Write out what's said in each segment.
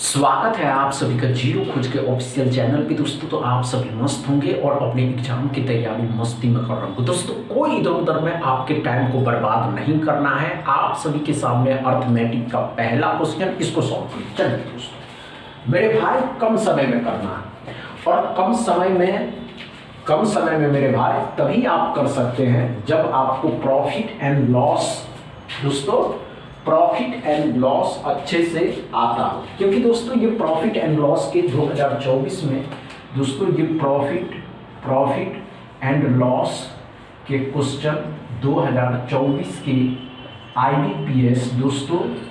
स्वागत है आप सभी का जीरो खोज के ऑफिशियल चैनल पे। दोस्तों तो आप सभी मस्त होंगे और अपने एग्जाम की तैयारी मस्ती में कर रहे होंगे। दोस्तों कोई इधर उधर में आपके टाइम को बर्बाद नहीं करना है। आप सभी के सामने अर्थमेटिक का पहला क्वेश्चन, इसको सॉल्व करिए। चलिए दोस्तों मेरे भाई कम समय में करना है, और कम समय में मेरे भाई तभी आप कर सकते हैं जब आपको प्रॉफिट एंड लॉस, दोस्तों प्रॉफिट एंड लॉस अच्छे से आता हो। क्योंकि दोस्तों ये प्रॉफिट एंड लॉस के 2024 में दोस्तों ये प्रॉफिट एंड लॉस के क्वेश्चन 2024 के आईबीपीएस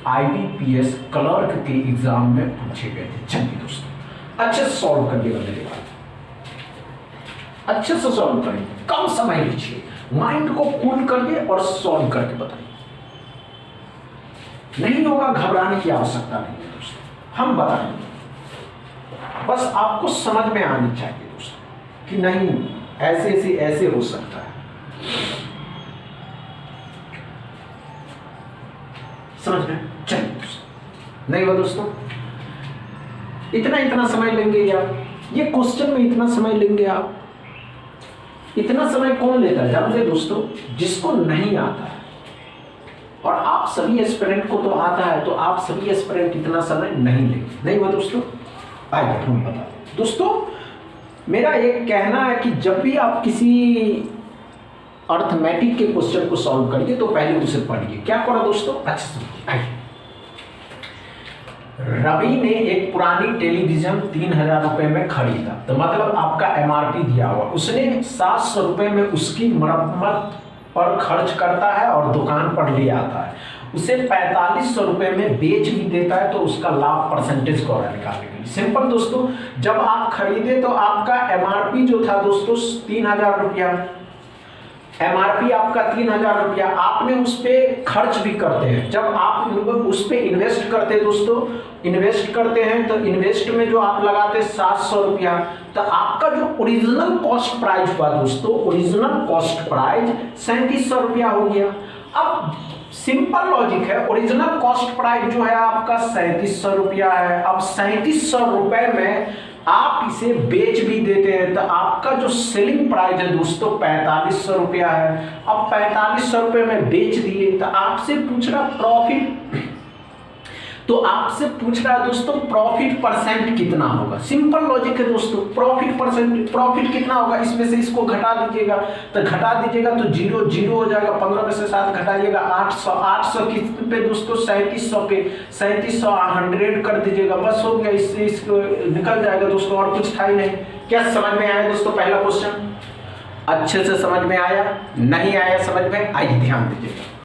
आईबीपीएस क्लर्क के एग्जाम में पूछे गए थे। चलिए दोस्तों अच्छे से सॉल्व करिएगा मेरे भाई, अच्छे से सॉल्व करिए, कम समय लीजिए, माइंड को कूल करिए और सॉल्व करके बताइए। नहीं होगा घबराने की आवश्यकता नहीं है दोस्तों, हम बताएंगे। बस आपको समझ में आनी चाहिए दोस्तों कि नहीं ऐसे हो सकता है। समझ में चलिए दोस्तों, नहीं हुआ दोस्तों, इतना समय लेंगे आप, ये क्वेश्चन में इतना समय लेंगे आप। इतना समय कौन लेता है जानते दोस्तों? जिसको नहीं आता है। और आप सभी एस्पिरेंट को तो आता है, तो आप सभी एस्पिरेंट इतना समय नहीं लेंगे। नहीं हुआ दोस्तों, आइए हम बता दें। दोस्तों मेरा एक कहना है कि जब भी आप किसी अर्थमेटिक के क्वेश्चन को सॉल्व करिए तो पहले उसे पढ़िए। क्या करो दोस्तों, अच्छे समझिए। आइए, रवि ने एक पुरानी टेलीविजन 3000 रुपए में खरीदा, तो मतलब आपका एमआरपी दिया हुआ, उसने 700 रुपए में उसकी मरम्मत पर खर्च करता है और दुकान पर ले आता है, उसे 4500 रुपए में बेच भी देता है, तो उसका लाभ परसेंटेज को निकालने के लिए सिंपल दोस्तों, जब आप खरीदे तो आपका एमआरपी जो था दोस्तों 3000 रुपया, एमआरपी आपका 3000 रुपया, आपने उस पर खर्च भी करते हैं। जब आप उस पर इन्वेस्ट करते हैं दोस्तों, इन्वेस्ट करते हैं तो इन्वेस्ट में जो आप लगाते 700 रुपया, तो आपका जो ओरिजिनल कॉस्ट प्राइस हुआ दोस्तों, ओरिजिनल कॉस्ट प्राइस 3700 रुपया हो गया। अब सिंपल लॉजिक है, ओरिजिनल कॉस्ट प्राइस जो है आपका 3700 रुपया है। अब 3700 रुपए में आप इसे बेच भी देते हैं तो आपका जो सेलिंग प्राइस है दोस्तों 4500 रुपया है। अब 4500 रुपये में बेच दिए तो आपसे पूछ रहा प्रॉफिट, तो आपसे पूछ रहा है दोस्तों प्रॉफिट परसेंट कितना होगा। सिंपल लॉजिक है दोस्तों, प्रॉफिट कितना होगा, इसमें से इसको घटा दीजिएगा, तो घटा दीजिएगा तो जीरो जीरो हो जाएगा। 15 में से 7 घटाइएगा 800 किस पे दोस्तों 3700 पे, 3700 100 कर दीजिएगा, बस हो गया, इससे इसको निकल जाएगा दोस्तों, और कुछ था ही नहीं। क्या समझ में आया दोस्तों पहला क्वेश्चन? अच्छे से समझ में आया? नहीं आया समझ में? आइए ध्यान दीजिएगा।